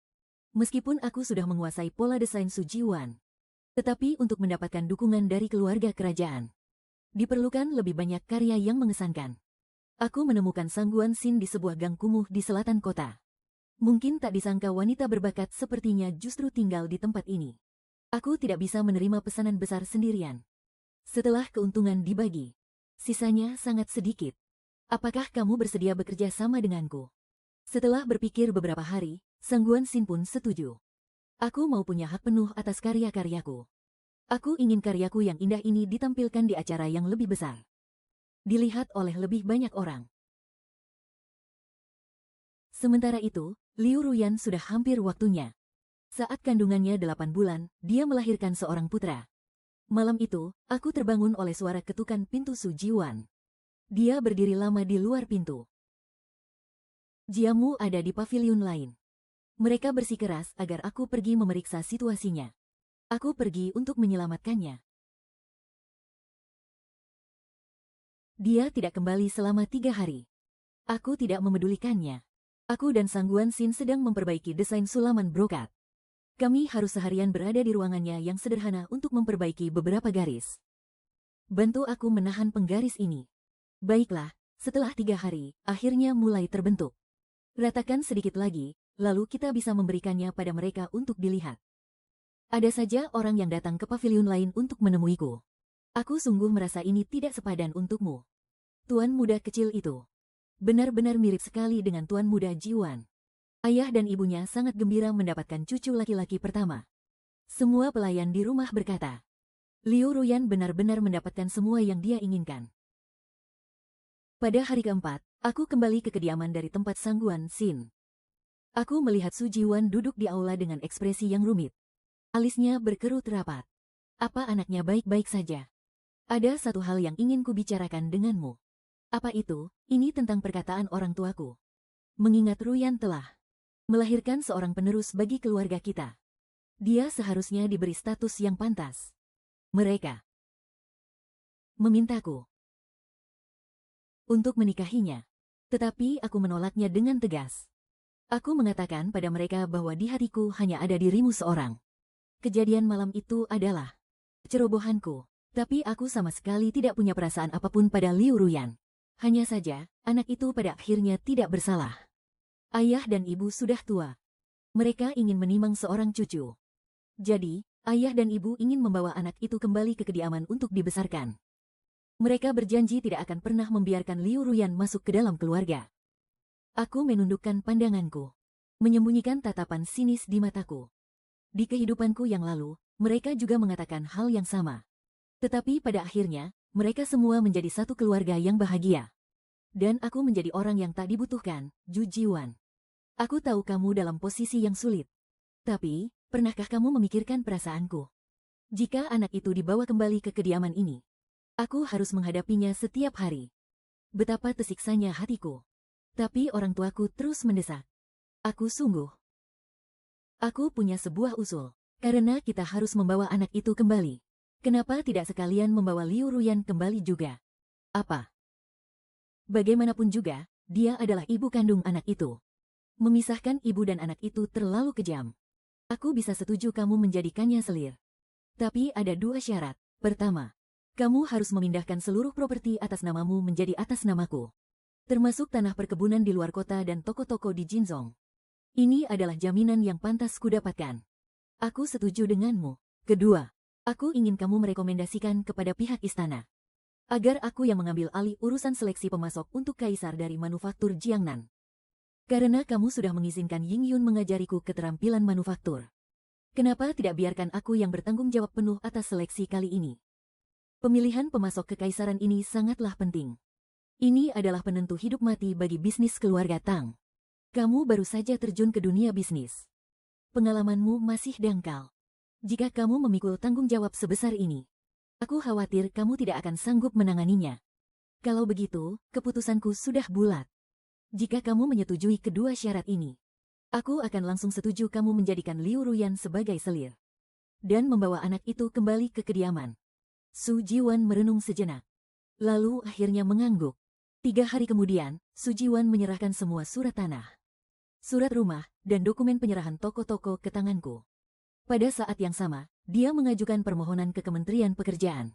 Meskipun aku sudah menguasai pola desain Su Jiwan, tetapi untuk mendapatkan dukungan dari keluarga kerajaan, diperlukan lebih banyak karya yang mengesankan. Aku menemukan Sangguan Sin di sebuah gang kumuh di selatan kota. Mungkin tak disangka wanita berbakat sepertinya justru tinggal di tempat ini. Aku tidak bisa menerima pesanan besar sendirian. Setelah keuntungan dibagi, sisanya sangat sedikit. Apakah kamu bersedia bekerja sama denganku? Setelah berpikir beberapa hari, Sangguan Sin pun setuju. Aku mau punya hak penuh atas karya-karyaku. Aku ingin karyaku yang indah ini ditampilkan di acara yang lebih besar. Dilihat oleh lebih banyak orang. Sementara itu, Liu Ruyan sudah hampir waktunya. Saat kandungannya 8 bulan, dia melahirkan seorang putra. Malam itu, aku terbangun oleh suara ketukan pintu Su Jiwan. Dia berdiri lama di luar pintu. Jiamu ada di paviliun lain. Mereka bersikeras agar aku pergi memeriksa situasinya. Aku pergi untuk menyelamatkannya. Dia tidak kembali selama 3 hari. Aku tidak memedulikannya. Aku dan Sangguan Sin sedang memperbaiki desain sulaman brokat. Kami harus seharian berada di ruangannya yang sederhana untuk memperbaiki beberapa garis. Bantu aku menahan penggaris ini. Baiklah, setelah 3 hari, akhirnya mulai terbentuk. Ratakan sedikit lagi, lalu kita bisa memberikannya pada mereka untuk dilihat. Ada saja orang yang datang ke pavilion lain untuk menemuiku. Aku sungguh merasa ini tidak sepadan untukmu. Tuan muda kecil itu benar-benar mirip sekali dengan Tuan muda Jiwan. Ayah dan ibunya sangat gembira mendapatkan cucu laki-laki pertama. Semua pelayan di rumah berkata, Liu Ruyan benar-benar mendapatkan semua yang dia inginkan. Pada hari keempat, aku kembali ke kediaman dari tempat Sangguan Sin. Aku melihat Su Jiwan duduk di aula dengan ekspresi yang rumit. Alisnya berkerut rapat. Apa anaknya baik-baik saja? Ada satu hal yang ingin kubicarakan denganmu. Apa itu? Ini tentang perkataan orang tuaku. Mengingat Ruyan telah melahirkan seorang penerus bagi keluarga kita. Dia seharusnya diberi status yang pantas. Mereka memintaku untuk menikahinya. Tetapi aku menolaknya dengan tegas. Aku mengatakan pada mereka bahwa di hatiku hanya ada dirimu seorang. Kejadian malam itu adalah cerobohanku. Tapi aku sama sekali tidak punya perasaan apapun pada Liu Ruyan. Hanya saja, anak itu pada akhirnya tidak bersalah. Ayah dan ibu sudah tua. Mereka ingin menimang seorang cucu. Jadi, ayah dan ibu ingin membawa anak itu kembali ke kediaman untuk dibesarkan. Mereka berjanji tidak akan pernah membiarkan Liu Ruyan masuk ke dalam keluarga. Aku menundukkan pandanganku, menyembunyikan tatapan sinis di mataku. Di kehidupanku yang lalu, mereka juga mengatakan hal yang sama. Tetapi pada akhirnya, mereka semua menjadi satu keluarga yang bahagia. Dan aku menjadi orang yang tak dibutuhkan, Ju Jiwan. Aku tahu kamu dalam posisi yang sulit. Tapi, pernahkah kamu memikirkan perasaanku? Jika anak itu dibawa kembali ke kediaman ini, aku harus menghadapinya setiap hari. Betapa tersiksanya hatiku. Tapi orang tuaku terus mendesak. Aku punya sebuah usul. Karena kita harus membawa anak itu kembali. Kenapa tidak sekalian membawa Liu Ruyan kembali juga? Apa? Bagaimanapun juga, dia adalah ibu kandung anak itu. Memisahkan ibu dan anak itu terlalu kejam. Aku bisa setuju kamu menjadikannya selir. Tapi ada 2 syarat. Pertama, kamu harus memindahkan seluruh properti atas namamu menjadi atas namaku. Termasuk tanah perkebunan di luar kota dan toko-toko di Jinzhong. Ini adalah jaminan yang pantas kudapatkan. Aku setuju denganmu. Kedua, aku ingin kamu merekomendasikan kepada pihak istana agar aku yang mengambil alih urusan seleksi pemasok untuk kaisar dari manufaktur Jiangnan. Karena kamu sudah mengizinkan Ying Yun mengajariku keterampilan manufaktur. Kenapa tidak biarkan aku yang bertanggung jawab penuh atas seleksi kali ini? Pemilihan pemasok kekaisaran ini sangatlah penting. Ini adalah penentu hidup mati bagi bisnis keluarga Tang. Kamu baru saja terjun ke dunia bisnis. Pengalamanmu masih dangkal. Jika kamu memikul tanggung jawab sebesar ini, aku khawatir kamu tidak akan sanggup menanganinya. Kalau begitu, keputusanku sudah bulat. Jika kamu menyetujui kedua syarat ini, aku akan langsung setuju kamu menjadikan Liu Ruyan sebagai selir. Dan membawa anak itu kembali ke kediaman. Su Jiwan merenung sejenak. Lalu akhirnya mengangguk. 3 hari kemudian, Su Jiwan menyerahkan semua surat tanah, surat rumah, dan dokumen penyerahan toko-toko ke tanganku. Pada saat yang sama, dia mengajukan permohonan ke Kementerian Pekerjaan.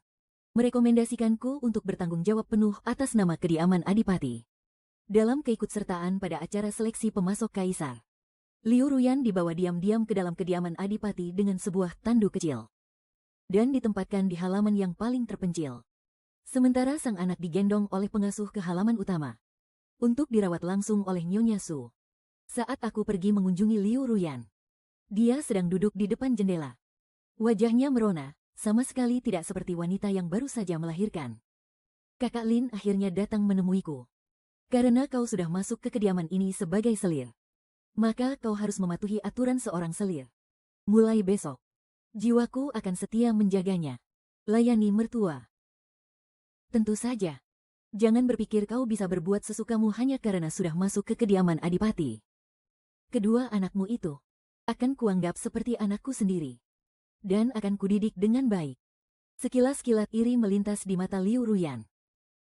Merekomendasikanku untuk bertanggung jawab penuh atas nama kediaman Adipati. Dalam keikutsertaan pada acara seleksi pemasok kaisar, Liu Ruyan dibawa diam-diam ke dalam kediaman Adipati dengan sebuah tandu kecil. Dan ditempatkan di halaman yang paling terpencil. Sementara sang anak digendong oleh pengasuh ke halaman utama. Untuk dirawat langsung oleh Nyonya Su. Saat aku pergi mengunjungi Liu Ruyan, dia sedang duduk di depan jendela. Wajahnya merona, sama sekali tidak seperti wanita yang baru saja melahirkan. Kakak Lin akhirnya datang menemuiku. Karena kau sudah masuk ke kediaman ini sebagai selir, maka kau harus mematuhi aturan seorang selir. Mulai besok, jiwaku akan setia menjaganya. Layani mertua. Tentu saja. Jangan berpikir kau bisa berbuat sesukamu hanya karena sudah masuk ke kediaman Adipati. Kedua anakmu itu akan kuanggap seperti anakku sendiri. dan akan kudidik dengan baik. Sekilas kilat iri melintas di mata Liu Ruyan.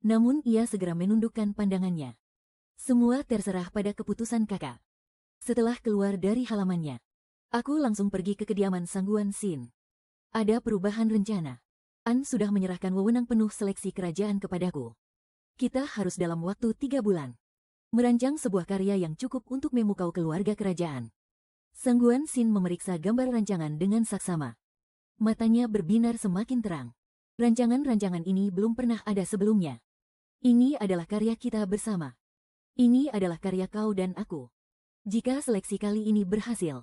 Namun ia segera menundukkan pandangannya. Semua terserah pada keputusan kakak. Setelah keluar dari halamannya, aku langsung pergi ke kediaman Sangguan Xin. Ada perubahan rencana. An sudah menyerahkan wewenang penuh seleksi kerajaan kepadaku. Kita harus dalam waktu 3 bulan merancang sebuah karya yang cukup untuk memukau keluarga kerajaan. Sangguan Xin memeriksa gambar rancangan dengan saksama. Matanya berbinar semakin terang. Rancangan-rancangan ini belum pernah ada sebelumnya. Ini adalah karya kita bersama. Ini adalah karya kau dan aku. Jika seleksi kali ini berhasil,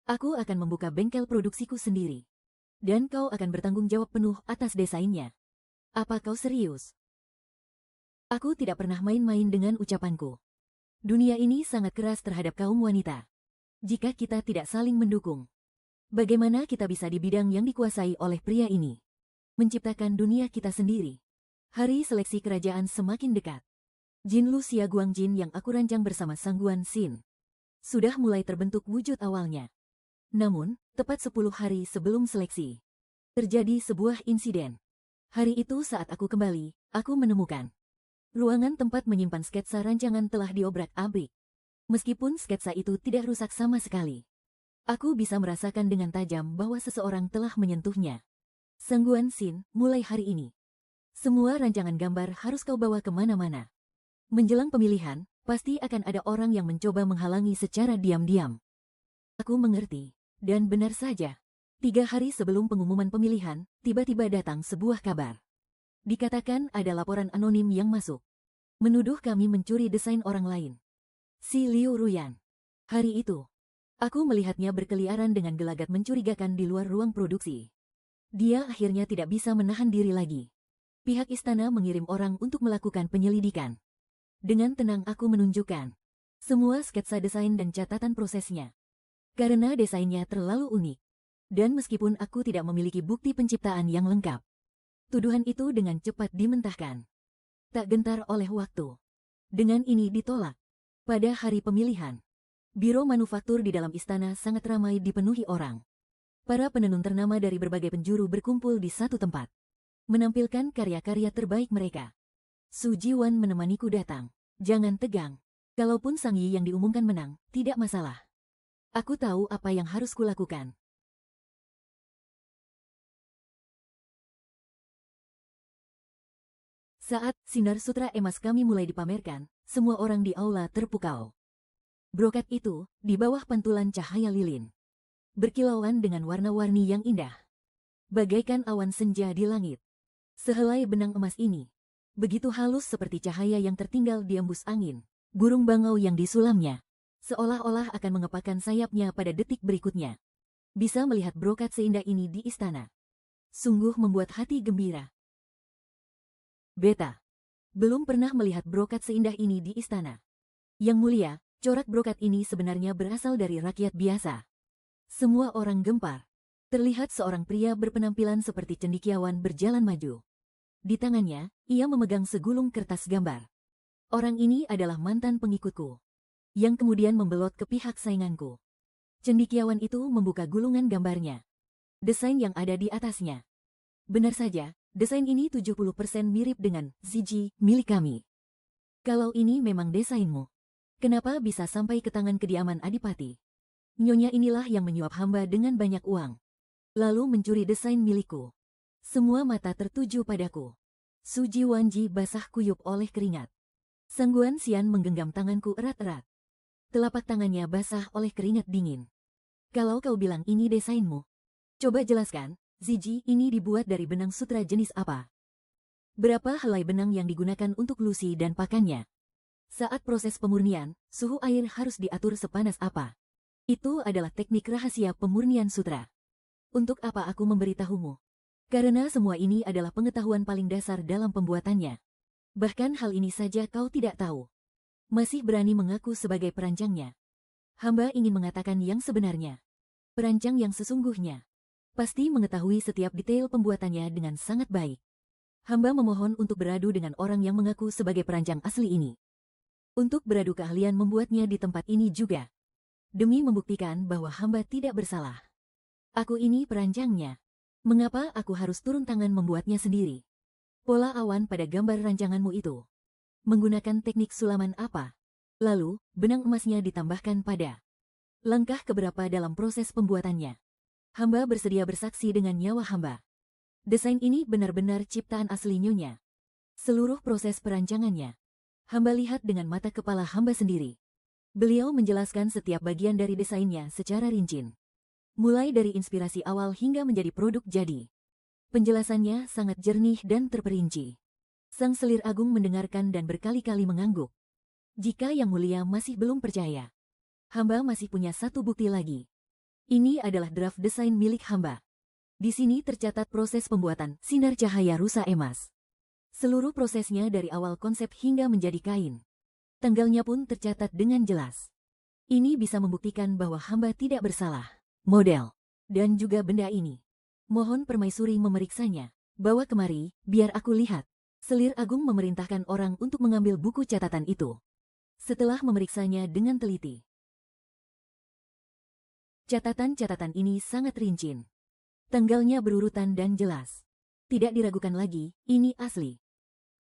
aku akan membuka bengkel produksiku sendiri. Dan kau akan bertanggung jawab penuh atas desainnya. Apa kau serius? Aku tidak pernah main-main dengan ucapanku. Dunia ini sangat keras terhadap kaum wanita. Jika kita tidak saling mendukung, bagaimana kita bisa di bidang yang dikuasai oleh pria ini? Menciptakan dunia kita sendiri. Hari seleksi kerajaan semakin dekat. Jin Lucia Guangjin yang aku rancang bersama Sangguan Xin sudah mulai terbentuk wujud awalnya. Namun, tepat 10 hari sebelum seleksi, terjadi sebuah insiden. Hari itu saat aku kembali, aku menemukan ruangan tempat menyimpan sketsa rancangan telah diobrak-abrik. Meskipun sketsa itu tidak rusak sama sekali, aku bisa merasakan dengan tajam bahwa seseorang telah menyentuhnya. Sangguan Xin, mulai hari ini, semua rancangan gambar harus kau bawa kemana-mana. Menjelang pemilihan, pasti akan ada orang yang mencoba menghalangi secara diam-diam. Aku mengerti, dan benar saja. 3 hari sebelum pengumuman pemilihan, tiba-tiba datang sebuah kabar. Dikatakan ada laporan anonim yang masuk, menuduh kami mencuri desain orang lain. Si Liu Ruyan. Hari itu, aku melihatnya berkeliaran dengan gelagat mencurigakan di luar ruang produksi. Dia akhirnya tidak bisa menahan diri lagi. Pihak istana mengirim orang untuk melakukan penyelidikan. Dengan tenang aku menunjukkan semua sketsa desain dan catatan prosesnya. Karena desainnya terlalu unik. Dan meskipun aku tidak memiliki bukti penciptaan yang lengkap, tuduhan itu dengan cepat dimentahkan. Tak gentar oleh waktu. Dengan ini ditolak. Pada hari pemilihan, biro manufaktur di dalam istana sangat ramai dipenuhi orang. Para penenun ternama dari berbagai penjuru berkumpul di satu tempat, menampilkan karya-karya terbaik mereka. Su Jiwan menemaniku datang. Jangan tegang. Kalaupun Sang Yi yang diumumkan menang, tidak masalah. Aku tahu apa yang harus kulakukan. Saat sinar sutra emas kami mulai dipamerkan, semua orang di aula terpukau. Brokat itu, di bawah pantulan cahaya lilin, berkilauan dengan warna-warni yang indah. Bagaikan awan senja di langit. Sehelai benang emas ini, begitu halus seperti cahaya yang tertinggal di embus angin. Burung bangau yang disulamnya, seolah-olah akan mengepakkan sayapnya pada detik berikutnya. Bisa melihat brokat seindah ini di istana, sungguh membuat hati gembira. Beta belum pernah melihat brokat seindah ini di istana. Yang mulia, corak brokat ini sebenarnya berasal dari rakyat biasa. Semua orang gempar. Terlihat seorang pria berpenampilan seperti cendekiawan berjalan maju. Di tangannya, ia memegang segulung kertas gambar. Orang ini adalah mantan pengikutku, yang kemudian membelot ke pihak sainganku. Cendekiawan itu membuka gulungan gambarnya. Desain yang ada di atasnya. Benar saja, desain ini 70% mirip dengan Ziji milik kami. Kalau ini memang desainmu, kenapa bisa sampai ke tangan kediaman Adipati? Nyonya inilah yang menyuap hamba dengan banyak uang, lalu mencuri desain milikku. Semua mata tertuju padaku. Su Jiwanji basah kuyup oleh keringat. Sangguan Xian menggenggam tanganku erat-erat. Telapak tangannya basah oleh keringat dingin. Kalau kau bilang ini desainmu, coba jelaskan, Ziji ini dibuat dari benang sutra jenis apa? Berapa helai benang yang digunakan untuk lusi dan pakannya? Saat proses pemurnian, suhu air harus diatur sepanas apa? Itu adalah teknik rahasia pemurnian sutra. Untuk apa aku memberitahumu? Karena semua ini adalah pengetahuan paling dasar dalam pembuatannya. Bahkan hal ini saja kau tidak tahu. Masih berani mengaku sebagai perancangnya. Hamba ingin mengatakan yang sebenarnya. Perancang yang sesungguhnya pasti mengetahui setiap detail pembuatannya dengan sangat baik. Hamba memohon untuk beradu dengan orang yang mengaku sebagai perancang asli ini. Untuk beradu keahlian membuatnya di tempat ini juga. Demi membuktikan bahwa hamba tidak bersalah. Aku ini perancangnya. Mengapa aku harus turun tangan membuatnya sendiri? Pola awan pada gambar rancanganmu itu menggunakan teknik sulaman apa? Lalu, benang emasnya ditambahkan pada langkah keberapa dalam proses pembuatannya? Hamba bersedia bersaksi dengan nyawa hamba. Desain ini benar-benar ciptaan asli Nyonya. Seluruh proses perancangannya, hamba lihat dengan mata kepala hamba sendiri. Beliau menjelaskan setiap bagian dari desainnya secara rinci. Mulai dari inspirasi awal hingga menjadi produk jadi. Penjelasannya sangat jernih dan terperinci. Sang Selir Agung mendengarkan dan berkali-kali mengangguk. Jika Yang Mulia masih belum percaya, hamba masih punya satu bukti lagi. Ini adalah draft desain milik hamba. Di sini tercatat proses pembuatan sinar cahaya rusa emas. Seluruh prosesnya dari awal konsep hingga menjadi kain. Tanggalnya pun tercatat dengan jelas. Ini bisa membuktikan bahwa hamba tidak bersalah. Model dan juga benda ini. Mohon permaisuri memeriksanya. Bawa kemari, biar aku lihat. Selir Agung memerintahkan orang untuk mengambil buku catatan itu. Setelah memeriksanya dengan teliti, catatan-catatan ini sangat rinci. Tanggalnya berurutan dan jelas. Tidak diragukan lagi, ini asli.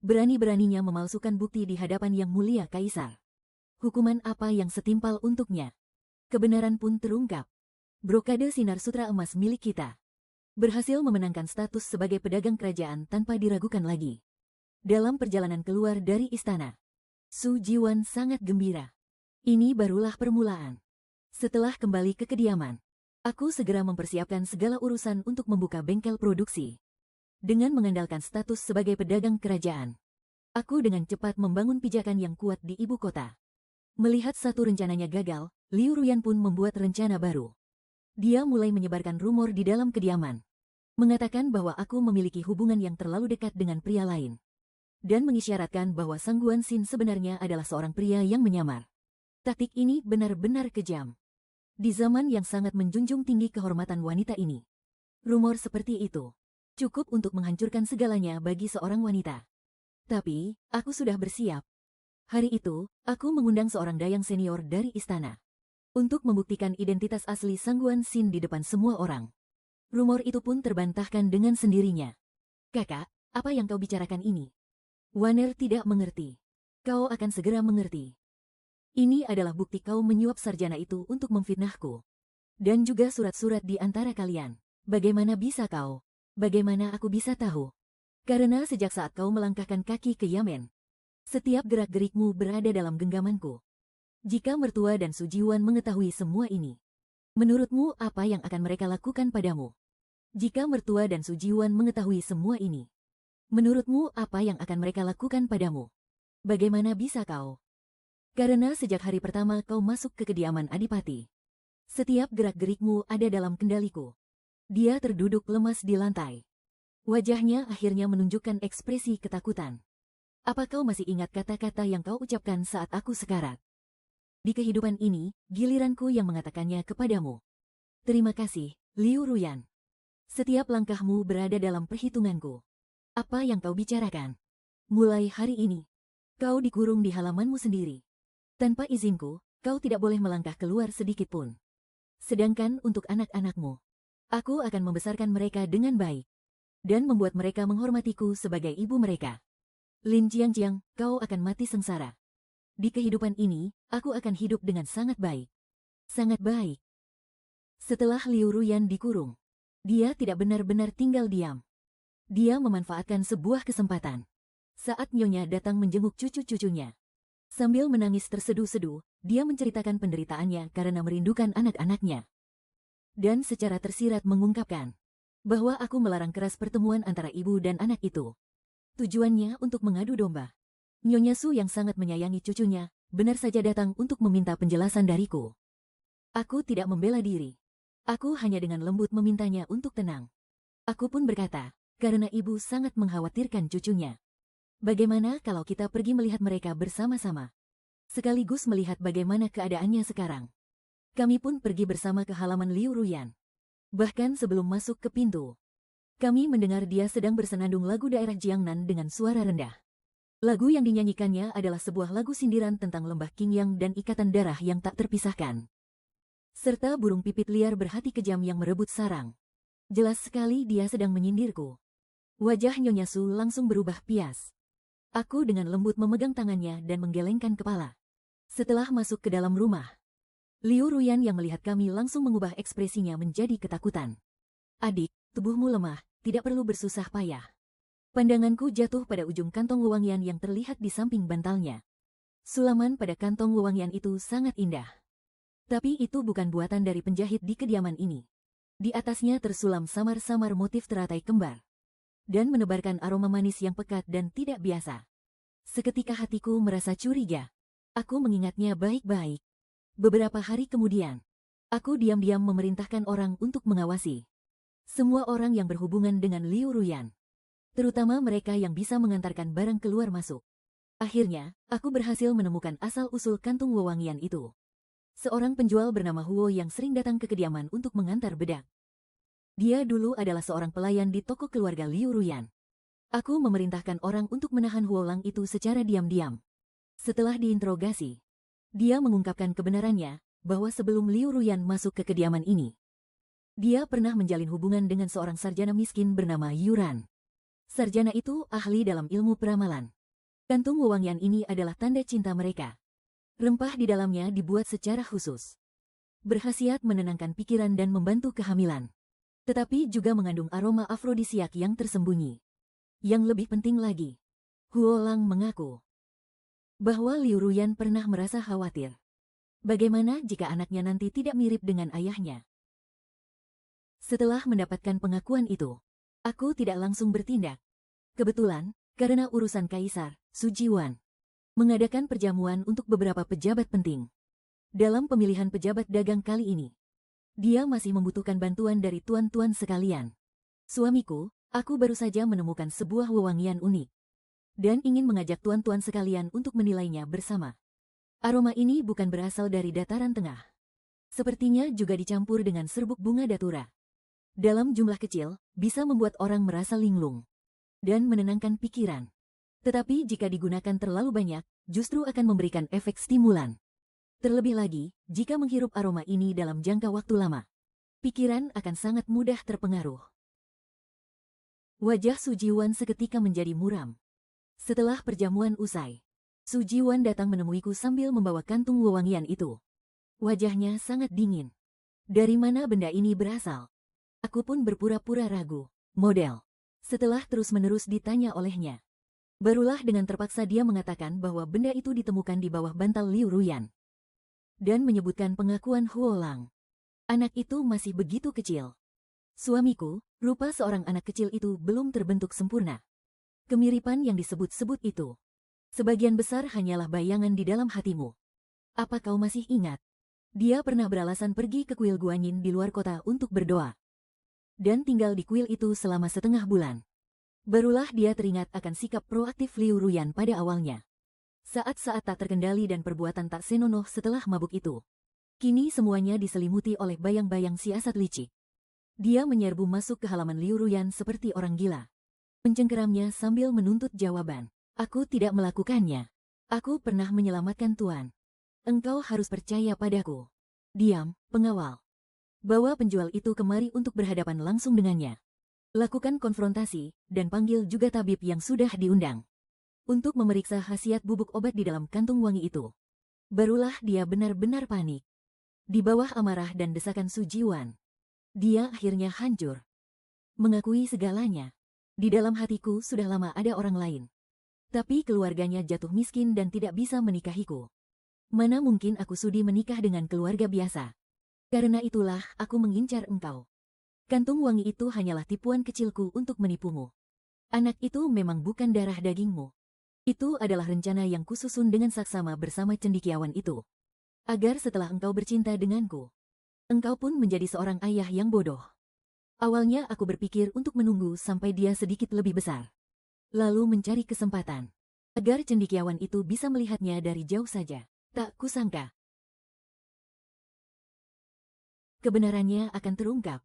Berani-beraninya memalsukan bukti di hadapan Yang Mulia Kaisar. Hukuman apa yang setimpal untuknya? Kebenaran pun terungkap. Brokade sinar sutra emas milik kita berhasil memenangkan status sebagai pedagang kerajaan tanpa diragukan lagi. Dalam perjalanan keluar dari istana, Su Jiwan sangat gembira. Ini barulah permulaan. Setelah kembali ke kediaman, aku segera mempersiapkan segala urusan untuk membuka bengkel produksi. Dengan mengandalkan status sebagai pedagang kerajaan, aku dengan cepat membangun pijakan yang kuat di ibu kota. Melihat satu rencananya gagal, Liu Ruyan pun membuat rencana baru. Dia mulai menyebarkan rumor di dalam kediaman, mengatakan bahwa aku memiliki hubungan yang terlalu dekat dengan pria lain, dan mengisyaratkan bahwa Sang Guan Xin sebenarnya adalah seorang pria yang menyamar. Taktik ini benar-benar kejam. Di zaman yang sangat menjunjung tinggi kehormatan wanita ini, rumor seperti itu cukup untuk menghancurkan segalanya bagi seorang wanita. Tapi, aku sudah bersiap. Hari itu, aku mengundang seorang dayang senior dari istana untuk membuktikan identitas asli Sang Guan Xin di depan semua orang. Rumor itu pun terbantahkan dengan sendirinya. Kakak, apa yang kau bicarakan ini? Waner tidak mengerti. Kau akan segera mengerti. Ini adalah bukti kau menyuap sarjana itu untuk memfitnahku. Dan juga surat-surat di antara kalian. Bagaimana bisa kau? Bagaimana aku bisa tahu? Karena sejak saat kau melangkahkan kaki ke Yamen, setiap gerak-gerikmu berada dalam genggamanku. Jika mertua dan Sujiwan mengetahui semua ini, menurutmu apa yang akan mereka lakukan padamu? Jika mertua dan Sujiwan mengetahui semua ini, menurutmu apa yang akan mereka lakukan padamu? Bagaimana bisa kau? Karena sejak hari pertama kau masuk ke kediaman Adipati, setiap gerak-gerikmu ada dalam kendaliku. Dia terduduk lemas di lantai. Wajahnya akhirnya menunjukkan ekspresi ketakutan. Apa kau masih ingat kata-kata yang kau ucapkan saat aku sekarat? Di kehidupan ini, giliranku yang mengatakannya kepadamu. Terima kasih, Liu Ruyan. Setiap langkahmu berada dalam perhitunganku. Apa yang kau bicarakan? Mulai hari ini, kau dikurung di halamanmu sendiri. Tanpa izinku, kau tidak boleh melangkah keluar sedikit pun. Sedangkan untuk anak-anakmu, aku akan membesarkan mereka dengan baik dan membuat mereka menghormatiku sebagai ibu mereka. Lin Jiangjiang, kau akan mati sengsara. Di kehidupan ini, aku akan hidup dengan sangat baik. Sangat baik. Setelah Liu Ruyan dikurung, dia tidak benar-benar tinggal diam. Dia memanfaatkan sebuah kesempatan. Saat Nyonya datang menjenguk cucu-cucunya, sambil menangis terseduh-seduh, dia menceritakan penderitaannya karena merindukan anak-anaknya. Dan secara tersirat mengungkapkan bahwa aku melarang keras pertemuan antara ibu dan anak itu. Tujuannya untuk mengadu domba. Nyonya Su yang sangat menyayangi cucunya, benar saja datang untuk meminta penjelasan dariku. Aku tidak membela diri. Aku hanya dengan lembut memintanya untuk tenang. Aku pun berkata, karena ibu sangat mengkhawatirkan cucunya. Bagaimana kalau kita pergi melihat mereka bersama-sama? Sekaligus melihat bagaimana keadaannya sekarang. Kami pun pergi bersama ke halaman Liu Ruyan. Bahkan sebelum masuk ke pintu, kami mendengar dia sedang bersenandung lagu daerah Jiangnan dengan suara rendah. Lagu yang dinyanyikannya adalah sebuah lagu sindiran tentang lembah Qingyang dan ikatan darah yang tak terpisahkan. serta burung pipit liar berhati kejam yang merebut sarang. Jelas sekali dia sedang menyindirku. Wajah Nyonya Su langsung berubah pias. Aku dengan lembut memegang tangannya dan menggelengkan kepala. Setelah masuk ke dalam rumah, Liu Ruyan yang melihat kami langsung mengubah ekspresinya menjadi ketakutan. Adik, tubuhmu lemah, tidak perlu bersusah payah. Pandanganku jatuh pada ujung kantong wewangian yang terlihat di samping bantalnya. Sulaman pada kantong wewangian itu sangat indah. Tapi itu bukan buatan dari penjahit di kediaman ini. Di atasnya tersulam samar-samar motif teratai kembar dan menebarkan aroma manis yang pekat dan tidak biasa. Seketika hatiku merasa curiga. Aku mengingatnya baik-baik. Beberapa hari kemudian, aku diam-diam memerintahkan orang untuk mengawasi semua orang yang berhubungan dengan Liu Ruyan, terutama mereka yang bisa mengantarkan barang keluar masuk. Akhirnya, aku berhasil menemukan asal-usul kantung wewangian itu. Seorang penjual bernama Huo yang sering datang ke kediaman untuk mengantar bedak. Dia dulu adalah seorang pelayan di toko keluarga Liu Ruyan. Aku memerintahkan orang untuk menahan Huo Lang itu secara diam-diam. Setelah diinterogasi, dia mengungkapkan kebenarannya bahwa sebelum Liu Ruyan masuk ke kediaman ini, dia pernah menjalin hubungan dengan seorang sarjana miskin bernama Yuran. Sarjana itu ahli dalam ilmu peramalan. Kantung wewangian ini adalah tanda cinta mereka. Rempah di dalamnya dibuat secara khusus, berkhasiat menenangkan pikiran dan membantu kehamilan, tetapi juga mengandung aroma afrodisiak yang tersembunyi. Yang lebih penting lagi, Huo Lang mengaku bahwa Liu Ruyan pernah merasa khawatir. Bagaimana jika anaknya nanti tidak mirip dengan ayahnya? Setelah mendapatkan pengakuan itu, aku tidak langsung bertindak. Kebetulan, karena urusan Kaisar, Su Jiwan mengadakan perjamuan untuk beberapa pejabat penting. Dalam pemilihan pejabat dagang kali ini, dia masih membutuhkan bantuan dari tuan-tuan sekalian. Suamiku, aku baru saja menemukan sebuah wewangian unik, dan ingin mengajak tuan-tuan sekalian untuk menilainya bersama. Aroma ini bukan berasal dari dataran tengah. Sepertinya juga dicampur dengan serbuk bunga datura. Dalam jumlah kecil, bisa membuat orang merasa linglung dan menenangkan pikiran. Tetapi jika digunakan terlalu banyak, justru akan memberikan efek stimulan. Terlebih lagi, jika menghirup aroma ini dalam jangka waktu lama, pikiran akan sangat mudah terpengaruh. Wajah Su Jiwan seketika menjadi muram. Setelah perjamuan usai, Su Jiwan datang menemuiku sambil membawa kantung wewangian itu. Wajahnya sangat dingin. Dari mana benda ini berasal? Aku pun berpura-pura ragu. Model. Setelah terus-menerus ditanya olehnya, barulah dengan terpaksa dia mengatakan bahwa benda itu ditemukan di bawah bantal Liu Ruyan. Dan menyebutkan pengakuan Huo Lang. Anak itu masih begitu kecil. Suamiku, rupa seorang anak kecil itu belum terbentuk sempurna. Kemiripan yang disebut-sebut itu, sebagian besar hanyalah bayangan di dalam hatimu. Apa kau masih ingat? Dia pernah beralasan pergi ke kuil Guanyin di luar kota untuk berdoa, dan tinggal di kuil itu selama setengah bulan. Barulah dia teringat akan sikap proaktif Liu Ruyan pada awalnya. Saat-saat tak terkendali dan perbuatan tak senonoh setelah mabuk itu. Kini semuanya diselimuti oleh bayang-bayang siasat licik. Dia menyerbu masuk ke halaman Liu Ruyan seperti orang gila. Mencengkeramnya sambil menuntut jawaban. Aku tidak melakukannya. Aku pernah menyelamatkan Tuan. Engkau harus percaya padaku. Diam, pengawal. Bawa penjual itu kemari untuk berhadapan langsung dengannya. Lakukan konfrontasi, dan panggil juga tabib yang sudah diundang untuk memeriksa khasiat bubuk obat di dalam kantung wangi itu. Barulah dia benar-benar panik. Di bawah amarah dan desakan Su Jiwan, dia akhirnya hancur. Mengakui segalanya. Di dalam hatiku sudah lama ada orang lain. Tapi keluarganya jatuh miskin dan tidak bisa menikahiku. Mana mungkin aku sudi menikah dengan keluarga biasa. Karena itulah aku mengincar engkau. Kantung wangi itu hanyalah tipuan kecilku untuk menipumu. Anak itu memang bukan darah dagingmu. Itu adalah rencana yang kususun dengan saksama bersama cendekiawan itu. Agar setelah engkau bercinta denganku, engkau pun menjadi seorang ayah yang bodoh. Awalnya aku berpikir untuk menunggu sampai dia sedikit lebih besar, lalu mencari kesempatan agar cendekiawan itu bisa melihatnya dari jauh saja. Tak kusangka kebenarannya akan terungkap.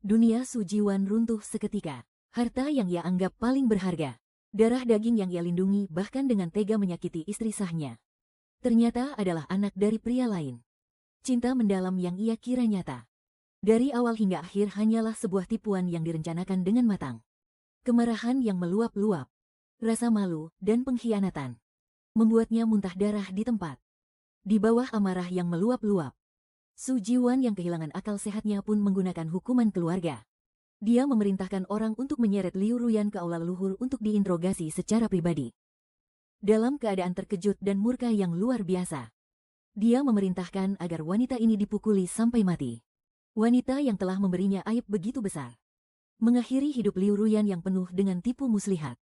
Dunia Su Jiwan runtuh seketika. Harta yang ia anggap paling berharga, darah daging yang ia lindungi bahkan dengan tega menyakiti istri sahnya, ternyata adalah anak dari pria lain. Cinta mendalam yang ia kira nyata. Dari awal hingga akhir hanyalah sebuah tipuan yang direncanakan dengan matang. Kemarahan yang meluap-luap, rasa malu, dan pengkhianatan membuatnya muntah darah di tempat. Di bawah amarah yang meluap-luap, Su Jiwan yang kehilangan akal sehatnya pun menggunakan hukuman keluarga. Dia memerintahkan orang untuk menyeret Liu Ruyan ke aula leluhur untuk diinterogasi secara pribadi. Dalam keadaan terkejut dan murka yang luar biasa, dia memerintahkan agar wanita ini dipukuli sampai mati. Wanita yang telah memberinya aib begitu besar, mengakhiri hidup Liu Ruyan yang penuh dengan tipu muslihat.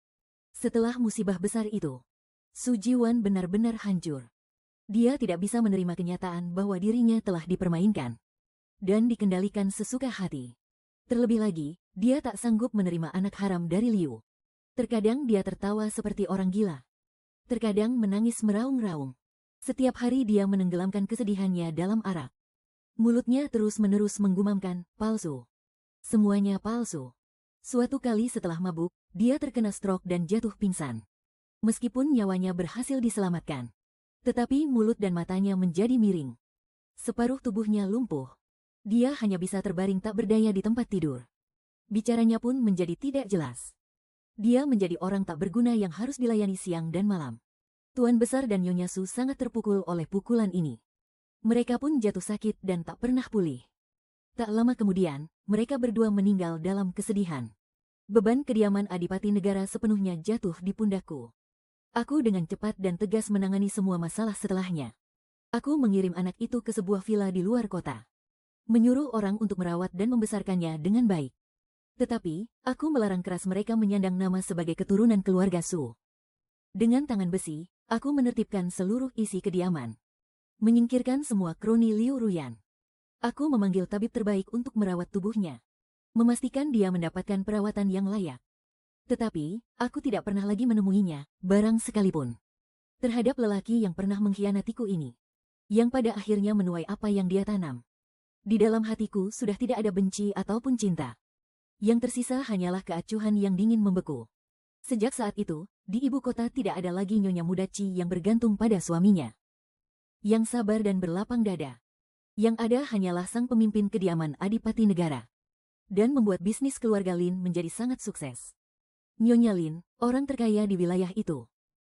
Setelah musibah besar itu, Su Jiwan benar-benar hancur. Dia tidak bisa menerima kenyataan bahwa dirinya telah dipermainkan dan dikendalikan sesuka hati. Terlebih lagi, dia tak sanggup menerima anak haram dari Liu. Terkadang dia tertawa seperti orang gila. Terkadang menangis meraung-raung. Setiap hari dia menenggelamkan kesedihannya dalam arak. Mulutnya terus-menerus menggumamkan, palsu. Semuanya palsu. Suatu kali setelah mabuk, dia terkena stroke dan jatuh pingsan. Meskipun nyawanya berhasil diselamatkan, tetapi mulut dan matanya menjadi miring. Separuh tubuhnya lumpuh. Dia hanya bisa terbaring tak berdaya di tempat tidur. Bicaranya pun menjadi tidak jelas. Dia menjadi orang tak berguna yang harus dilayani siang dan malam. Tuan Besar dan Nyonya Su sangat terpukul oleh pukulan ini. Mereka pun jatuh sakit dan tak pernah pulih. Tak lama kemudian, mereka berdua meninggal dalam kesedihan. Beban kediaman Adipati Negara sepenuhnya jatuh di pundakku. Aku dengan cepat dan tegas menangani semua masalah setelahnya. Aku mengirim anak itu ke sebuah villa di luar kota. Menyuruh orang untuk merawat dan membesarkannya dengan baik. Tetapi, aku melarang keras mereka menyandang nama sebagai keturunan keluarga Su. Dengan tangan besi, aku menertibkan seluruh isi kediaman. Menyingkirkan semua kroni Liu Ruyan. Aku memanggil tabib terbaik untuk merawat tubuhnya. Memastikan dia mendapatkan perawatan yang layak. Tetapi, aku tidak pernah lagi menemuinya, barang sekalipun. Terhadap lelaki yang pernah mengkhianatiku ini. Yang pada akhirnya menuai apa yang dia tanam. Di dalam hatiku sudah tidak ada benci ataupun cinta. Yang tersisa hanyalah keacuhan yang dingin membeku. Sejak saat itu, di ibu kota tidak ada lagi Nyonya Muda Ci yang bergantung pada suaminya. Yang sabar dan berlapang dada. Yang ada hanyalah sang pemimpin kediaman Adipati Negara. Dan membuat bisnis keluarga Lin menjadi sangat sukses. Nyonya Lin, orang terkaya di wilayah itu.